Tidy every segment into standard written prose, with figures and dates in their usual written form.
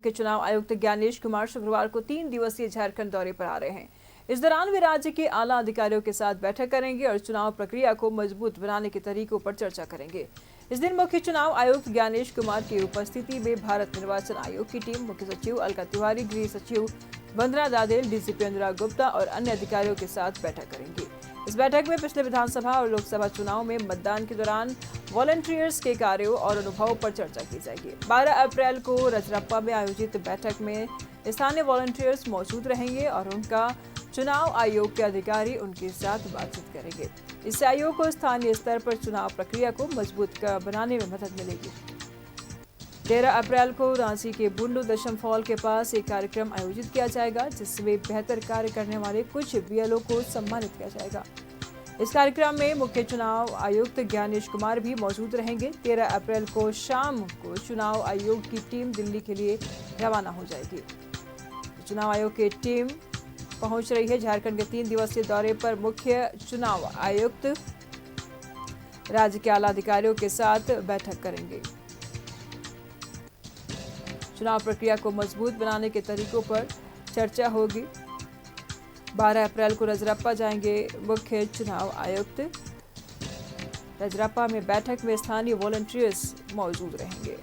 के चुनाव आयुक्त ज्ञानेश कुमार शुक्रवार को 3 दिवसीय झारखंड दौरे पर आ रहे हैं। इस दौरान वे राज्य के आला अधिकारियों के साथ बैठक करेंगे और चुनाव प्रक्रिया को मजबूत बनाने के तरीकों पर चर्चा करेंगे। इस दिन मुख्य चुनाव आयुक्त ज्ञानेश कुमार की उपस्थिति में भारत निर्वाचन आयोग की टीम, मुख्य सचिव अलका तिवारी, गृह सचिव वंदना दादेल, डीसीपी अनुराग गुप्ता और अन्य अधिकारियों के साथ बैठक करेंगी। इस बैठक में पिछले विधानसभा और लोकसभा चुनाव में मतदान के दौरान वॉलंटियर्स के कार्यों और अनुभवों पर चर्चा की जाएगी। 12 अप्रैल को रजरप्पा में आयोजित बैठक में स्थानीय वॉलंटियर्स मौजूद रहेंगे और उनका चुनाव आयोग के अधिकारी उनके साथ बातचीत करेंगे। इससे आयोग को स्थानीय स्तर पर चुनाव प्रक्रिया को मजबूत बनाने में मदद मिलेगी। 13 अप्रैल को रांची के बुंडू दशम फॉल के पास एक कार्यक्रम आयोजित किया जाएगा, जिसमें बेहतर कार्य करने वाले कुछ बीएलओ को सम्मानित किया जाएगा। इस कार्यक्रम में मुख्य चुनाव आयुक्त ज्ञानेश कुमार भी मौजूद रहेंगे। 13 अप्रैल को शाम को चुनाव आयोग की टीम दिल्ली के लिए रवाना हो जाएगी। चुनाव आयोग की टीम पहुंच रही है। झारखंड के 3 दिवसीय दौरे पर मुख्य चुनाव आयुक्त राज्य के आला अधिकारियों के साथ बैठक करेंगे। चुनाव प्रक्रिया को मजबूत बनाने के तरीकों पर चर्चा होगी। 12 अप्रैल को रजरप्पा जाएंगे मुख्य चुनाव आयुक्त। रजरप्पा में बैठक में स्थानीय वॉलंटियर्स मौजूद रहेंगे।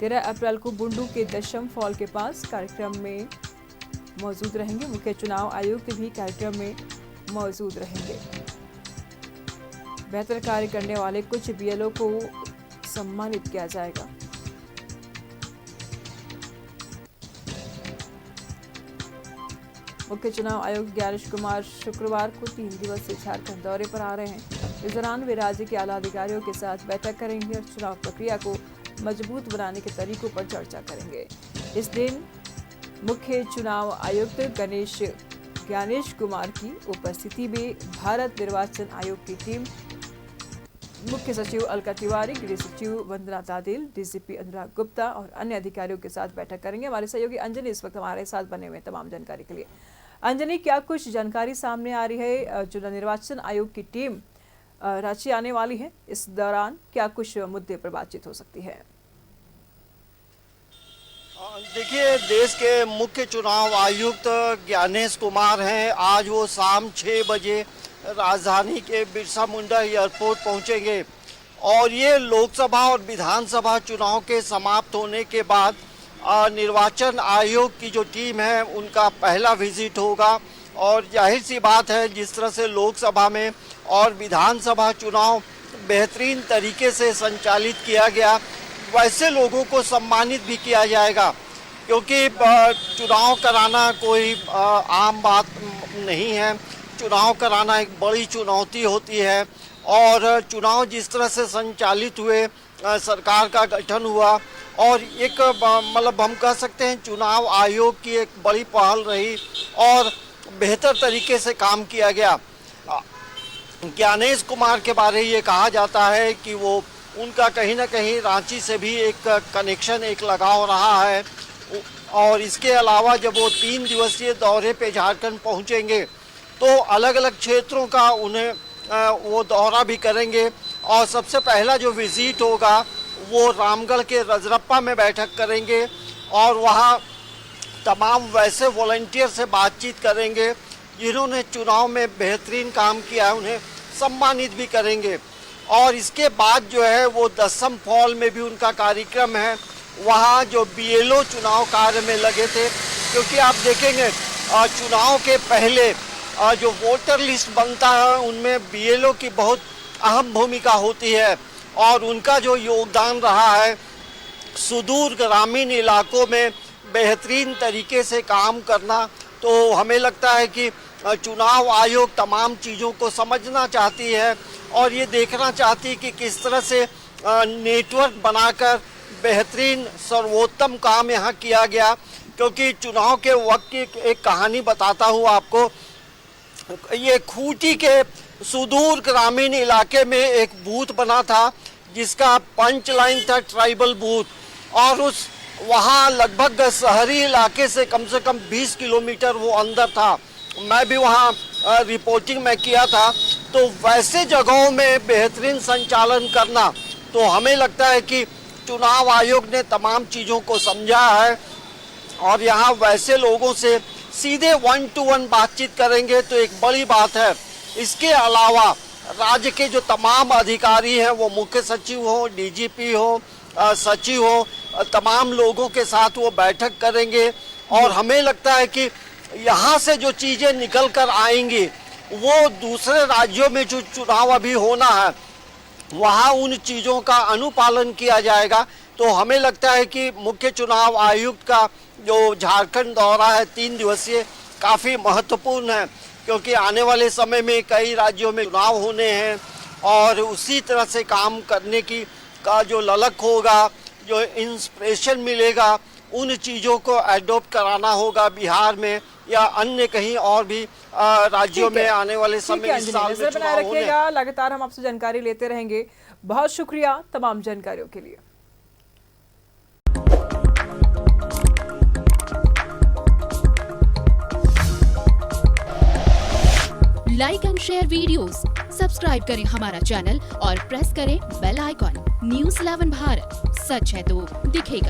13 अप्रैल को बुंडू के दशम फॉल के पास कार्यक्रम में मौजूद रहेंगे। मुख्य चुनाव आयुक्त भी कार्यक्रम में मौजूद रहेंगे। बेहतर कार्य करने वाले कुछ बीएलओ को सम्मानित किया जाएगा। मुख्य चुनाव आयुक्त ज्ञानेश कुमार शुक्रवार को 3 दिवसीय झारखंड दौरे पर आ रहे हैं। इस दौरान वे राज्य के आला अधिकारियों के साथ बैठक करेंगे और चुनाव प्रक्रिया को मजबूत बनाने के तरीकों पर चर्चा करेंगे। इस दिन मुख्य चुनाव आयुक्त ज्ञानेश कुमार की उपस्थिति में भारत निर्वाचन आयोग की टीम, मुख्य सचिव अलका तिवारी, गृह सचिव वंदना दादेल, डीसीपी अनुराग गुप्ता और अन्य अधिकारियों के साथ बैठक करेंगे। हमारे सहयोगी अंजनी इस वक्त हमारे साथ बने हुए तमाम जानकारी के लिए। अंजनी, क्या कुछ जानकारी सामने आ रही है? जो निर्वाचन आयोग की टीम रांची आने वाली है, इस दौरान क्या कुछ मुद्दे पर बातचीत हो सकती है? देखिए, देश के मुख्य चुनाव आयुक्त ज्ञानेश कुमार हैं। आज वो शाम 6 बजे राजधानी के बिरसा मुंडा एयरपोर्ट पहुंचेंगे और ये लोकसभा और विधानसभा चुनाव के समाप्त होने के बाद निर्वाचन आयोग की जो टीम है उनका पहला विजिट होगा। और जाहिर सी बात है, जिस तरह से लोकसभा में और विधानसभा चुनाव बेहतरीन तरीके से संचालित किया गया, वैसे लोगों को सम्मानित भी किया जाएगा, क्योंकि चुनाव कराना कोई आम बात नहीं है। चुनाव कराना एक बड़ी चुनौती होती है और चुनाव जिस तरह से संचालित हुए, सरकार का गठन हुआ और एक मतलब हम कह सकते हैं चुनाव आयोग की एक बड़ी पहल रही और बेहतर तरीके से काम किया गया। ज्ञानेश कुमार के बारे में ये कहा जाता है कि वो उनका कहीं ना कहीं रांची से भी एक कनेक्शन, एक लगाव रहा है। और इसके अलावा जब वो 3 दिवसीय दौरे पे झारखंड पहुंचेंगे तो अलग अलग क्षेत्रों का उन्हें वो दौरा भी करेंगे। और सबसे पहला जो विजिट होगा वो रामगढ़ के रजरप्पा में बैठक करेंगे और वहाँ तमाम वैसे वॉलंटियर से बातचीत करेंगे जिन्होंने चुनाव में बेहतरीन काम किया है, उन्हें सम्मानित भी करेंगे। और इसके बाद जो है वो दशम फॉल में भी उनका कार्यक्रम है। वहाँ जो बीएलओ चुनाव कार्य में लगे थे, क्योंकि आप देखेंगे चुनाव के पहले जो वोटर लिस्ट बनता है उनमें बीएलओ की बहुत अहम भूमिका होती है और उनका जो योगदान रहा है सुदूर ग्रामीण इलाकों में बेहतरीन तरीके से काम करना, तो हमें लगता है कि चुनाव आयोग तमाम चीज़ों को समझना चाहती है और ये देखना चाहती है कि किस तरह से नेटवर्क बनाकर बेहतरीन सर्वोत्तम काम यहाँ किया गया। क्योंकि चुनाव के वक्त की एक कहानी बताता हूँ आपको। ये खूंटी के सुदूर ग्रामीण इलाके में एक बूथ बना था जिसका पंच लाइन था, ट्राइबल बूथ, और उस वहाँ लगभग शहरी इलाके से कम 20 किलोमीटर वो अंदर था। मैं भी वहाँ रिपोर्टिंग में किया था। तो वैसे जगहों में बेहतरीन संचालन करना, तो हमें लगता है कि चुनाव आयोग ने तमाम चीज़ों को समझा है और यहाँ वैसे लोगों से सीधे 1-to-1 बातचीत करेंगे तो एक बड़ी बात है। इसके अलावा राज्य के जो तमाम अधिकारी हैं, वो मुख्य सचिव हो, डीजीपी हो, सचिव हो, तमाम लोगों के साथ वो बैठक करेंगे और हमें लगता है कि यहाँ से जो चीज़ें निकल कर आएंगी वो दूसरे राज्यों में जो चुनाव अभी होना है वहाँ उन चीज़ों का अनुपालन किया जाएगा। तो हमें लगता है कि मुख्य चुनाव आयुक्त का जो झारखंड दौरा है 3 दिवसीय काफ़ी महत्वपूर्ण है, क्योंकि आने वाले समय में कई राज्यों में चुनाव होने हैं और उसी तरह से काम करने की का जो ललक होगा, जो इंस्पिरेशन मिलेगा, उन चीज़ों को एडॉप्ट कराना होगा बिहार में या अन्य कहीं और भी राज्यों में आने वाले समय इस साल में चुनाव होने। रखिएगा, लगातार हम आपसे जानकारी लेते रहेंगे। बहुत शुक्रिया तमाम जानकारियों के लिए। Like and share videos, subscribe करें हमारा चैनल और प्रेस करें बेल आइकॉन। न्यूज़ 11 भारत, सच है तो दिखेगा।